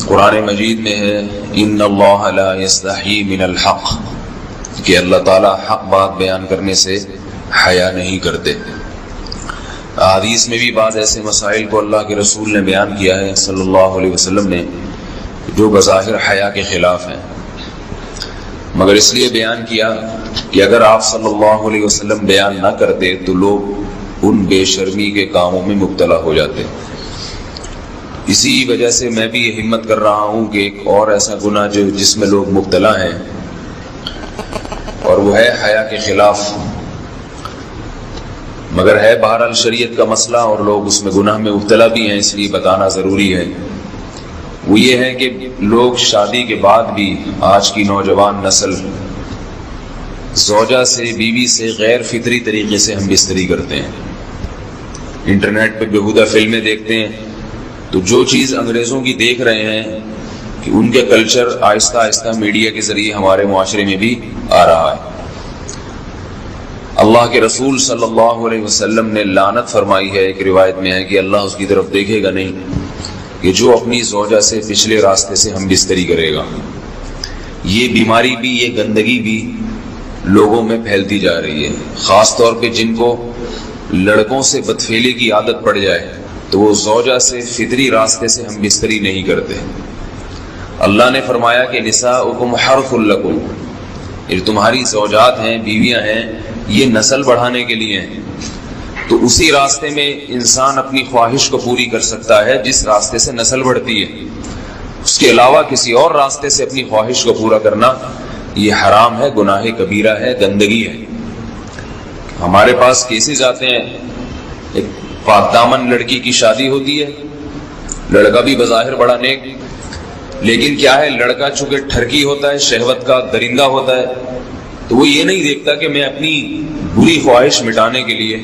قرآن مجید میں ہے ان اللہ لا یستحی من الحق، کہ اللہ تعالیٰ حق بات بیان کرنے سے حیا نہیں کرتے۔ حدیث میں بھی بعض ایسے مسائل کو اللہ کے رسول نے بیان کیا ہے صلی اللہ علیہ وسلم نے جو بظاہر حیا کے خلاف ہیں، مگر اس لیے بیان کیا کہ اگر آپ صلی اللہ علیہ وسلم بیان نہ کرتے تو لوگ ان بے شرمی کے کاموں میں مبتلا ہو جاتے۔ اسی وجہ سے میں بھی یہ ہمت کر رہا ہوں کہ ایک اور ایسا گناہ جس میں لوگ مبتلا ہیں اور وہ ہے حیا کے خلاف، مگر ہے بہرحال شریعت کا مسئلہ اور لوگ اس میں گناہ میں مبتلا بھی ہیں، اس لیے بتانا ضروری ہے۔ وہ یہ ہے کہ لوگ شادی کے بعد بھی آج کی نوجوان نسل زوجہ سے، بیوی سے غیر فطری طریقے سے ہم بستری کرتے ہیں۔ انٹرنیٹ پہ بیہودہ فلمیں دیکھتے ہیں تو جو چیز انگریزوں کی دیکھ رہے ہیں کہ ان کے کلچر آہستہ آہستہ میڈیا کے ذریعے ہمارے معاشرے میں بھی آ رہا ہے۔ اللہ کے رسول صلی اللہ علیہ وسلم نے لعنت فرمائی ہے، ایک روایت میں ہے کہ اللہ اس کی طرف دیکھے گا نہیں کہ جو اپنی زوجہ سے پچھلے راستے سے ہم بستری کرے گا۔ یہ بیماری بھی، یہ گندگی بھی لوگوں میں پھیلتی جا رہی ہے، خاص طور پہ جن کو لڑکوں سے بدفعلی کی عادت پڑ جائے تو وہ زوجہ سے فطری راستے سے ہم بستری نہیں کرتے۔ اللہ نے فرمایا کہ نساؤکم حرث لکم، یہ تمہاری زوجات ہیں، بیویاں ہیں، یہ نسل بڑھانے کے لیے ہیں۔ تو اسی راستے میں انسان اپنی خواہش کو پوری کر سکتا ہے جس راستے سے نسل بڑھتی ہے، اس کے علاوہ کسی اور راستے سے اپنی خواہش کو پورا کرنا یہ حرام ہے، گناہ کبیرہ ہے، گندگی ہے۔ ہمارے پاس کیسز آتے ہیں، ایک پاک دامن لڑکی کی شادی ہوتی ہے، لڑکا بھی بظاہر بڑا نیک، لیکن کیا ہے، لڑکا چونکہ ٹھرکی ہوتا ہے، شہوت کا درندہ ہوتا ہے، تو وہ یہ نہیں دیکھتا کہ میں اپنی بری خواہش مٹانے کے لیے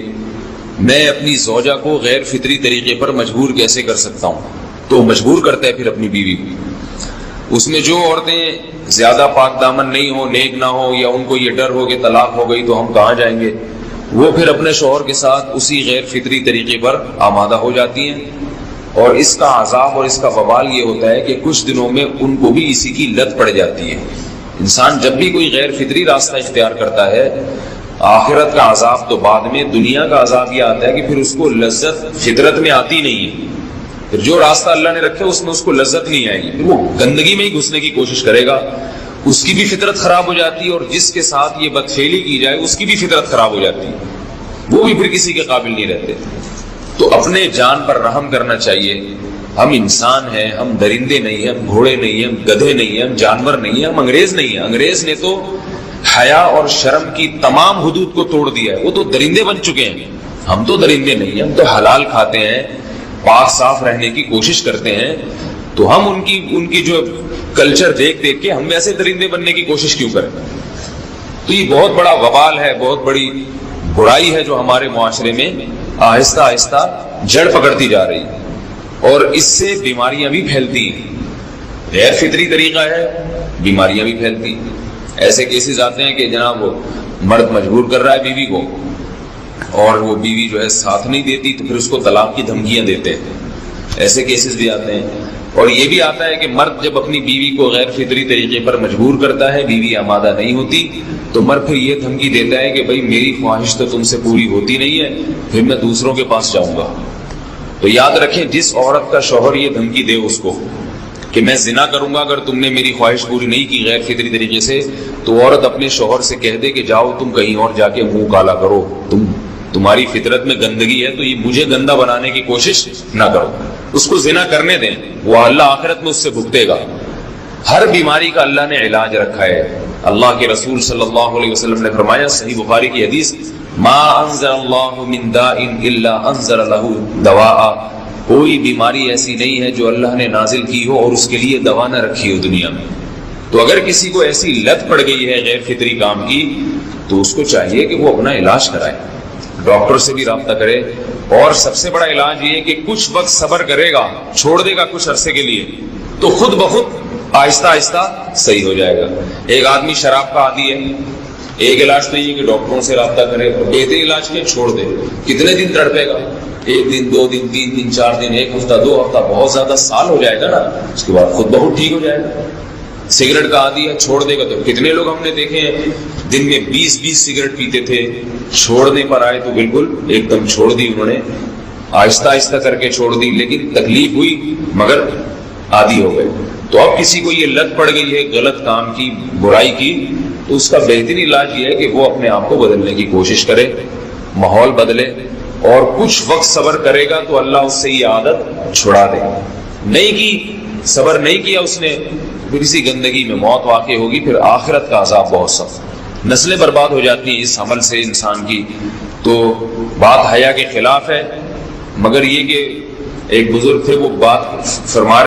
میں اپنی زوجہ کو غیر فطری طریقے پر مجبور کیسے کر سکتا ہوں، تو مجبور کرتا ہے پھر اپنی بیوی کو۔ اس میں جو عورتیں زیادہ پاک دامن نہیں ہو، نیک نہ ہو، یا ان کو یہ ڈر ہو کہ طلاق ہو گئی تو ہم کہاں جائیں گے، وہ پھر اپنے شوہر کے ساتھ اسی غیر فطری طریقے پر آمادہ ہو جاتی ہیں، اور اس کا عذاب اور اس کا وبال یہ ہوتا ہے کہ کچھ دنوں میں ان کو بھی اسی کی لت پڑ جاتی ہے۔ انسان جب بھی کوئی غیر فطری راستہ اختیار کرتا ہے، آخرت کا عذاب تو بعد میں، دنیا کا عذاب یہ آتا ہے کہ پھر اس کو لذت فطرت میں آتی نہیں ہے، پھر جو راستہ اللہ نے رکھے اس میں اس کو لذت نہیں آئے گی، پھر وہ گندگی میں ہی گھسنے کی کوشش کرے گا، اس کی بھی فطرت خراب ہو جاتی ہے، اور جس کے ساتھ یہ بدفعلی کی جائے اس کی بھی فطرت خراب ہو جاتی ہے، وہ بھی پھر کسی کے قابل نہیں رہتے۔ تو اپنے جان پر رحم کرنا چاہیے۔ ہم انسان ہیں، ہم درندے نہیں ہیں، ہم گھوڑے نہیں ہیں، ہم گدھے نہیں ہیں، ہم جانور نہیں ہیں، ہم انگریز نہیں ہیں۔ انگریز نے تو حیا اور شرم کی تمام حدود کو توڑ دیا ہے، وہ تو درندے بن چکے ہیں، ہم تو درندے نہیں ہیں، ہم تو حلال کھاتے ہیں، پاک صاف رہنے کی کوشش کرتے ہیں، تو ہم ان کی جو کلچر دیکھ کے ہم ویسے درندے بننے کی کوشش کیوں کریں؟ تو یہ بہت بڑا وبال ہے، بہت بڑی برائی ہے جو ہمارے معاشرے میں آہستہ آہستہ جڑ پکڑتی جا رہی ہے، اور اس سے بیماریاں بھی پھیلتی ہیں۔ غیر فطری طریقہ ہے، بیماریاں بھی پھیلتی ہیں۔ ایسے کیسز آتے ہیں کہ جناب وہ مرد مجبور کر رہا ہے بیوی کو، اور وہ بیوی جو ہے ساتھ نہیں دیتی تو پھر اس کو طلاق کی دھمکیاں دیتے ہیں، ایسے کیسز بھی آتے ہیں۔ اور یہ بھی آتا ہے کہ مرد جب اپنی بیوی کو غیر فطری طریقے پر مجبور کرتا ہے، بیوی آمادہ نہیں ہوتی، تو مرد پھر یہ دھمکی دیتا ہے کہ بھائی میری خواہش تو تم سے پوری ہوتی نہیں ہے، پھر میں دوسروں کے پاس جاؤں گا۔ تو یاد رکھیں، جس عورت کا شوہر یہ دھمکی دے اس کو کہ میں زنا کروں گا اگر تم نے میری خواہش پوری نہیں کی غیر فطری طریقے سے، تو عورت اپنے شوہر سے کہہ دے کہ جاؤ تم کہیں اور جا کے منہ کالا کرو، تمہاری فطرت میں گندگی ہے تو یہ مجھے گندا بنانے کی کوشش نہ کرو، اس کو زنا کرنے دیں، وہ اللہ آخرت میں اس سے بھگتے گا۔ ہر بیماری کا اللہ نے علاج رکھا ہے۔ اللہ کے رسول صلی اللہ علیہ وسلم نے فرمایا، صحیح بخاری کی حدیث، ما انزل اللہ من داء الا انزل له دواء، کوئی بیماری ایسی نہیں ہے جو اللہ نے نازل کی ہو اور اس کے لیے دوا نہ رکھی ہو دنیا میں۔ تو اگر کسی کو ایسی لت پڑ گئی ہے غیر فطری کام کی تو اس کو چاہیے کہ وہ اپنا علاج کرائے، ڈاکٹر سے بھی رابطہ کرے، اور سب سے بڑا علاج یہ ہے کہ کچھ وقت صبر کرے گا، چھوڑ دے گا کچھ عرصے کے لیے، تو خود بخود آہستہ آہستہ صحیح ہو جائے گا۔ ایک آدمی شراب کا عادی ہے، ایک علاج تو یہ کہ ڈاکٹروں سے رابطہ کرے، بہتر علاج کے چھوڑ دے، کتنے دن تڑپے گا، ایک دن 2 دن 3 دن 4 دن 1 ہفتہ 2 ہفتہ بہت زیادہ سال ہو جائے گا نا، اس کے بعد خود بہت ٹھیک ہو جائے گا۔ سگریٹ کا عادی ہے، چھوڑ دے گا تو کتنے لوگ ہم نے دیکھے ہیں دن میں 20 سگریٹ پیتے تھے، چھوڑنے پر آئے تو بالکل ایک دم چھوڑ دی انہوں نے، آہستہ آہستہ کر کے چھوڑ دی، لیکن تکلیف ہوئی مگر عادی ہو گئے۔ تو اب کسی کو یہ لت پڑ گئی ہے غلط کام کی، برائی کی، تو اس کا بہترین علاج یہ ہے کہ وہ اپنے آپ کو بدلنے کی کوشش کرے، ماحول بدلے، اور کچھ وقت صبر کرے گا تو اللہ اس سے یہ عادت چھڑا دے۔ نہیں کی، صبر نہیں کیا اس نے، پھر اسی گندگی میں موت واقع ہوگی، پھر آخرت کا عذاب بہت سخت، نسلیں برباد ہو جاتی ہیں اس عمل سے انسان کی۔ تو بات حیا کے خلاف ہے، مگر یہ کہ ایک بزرگ تھے وہ بات فرما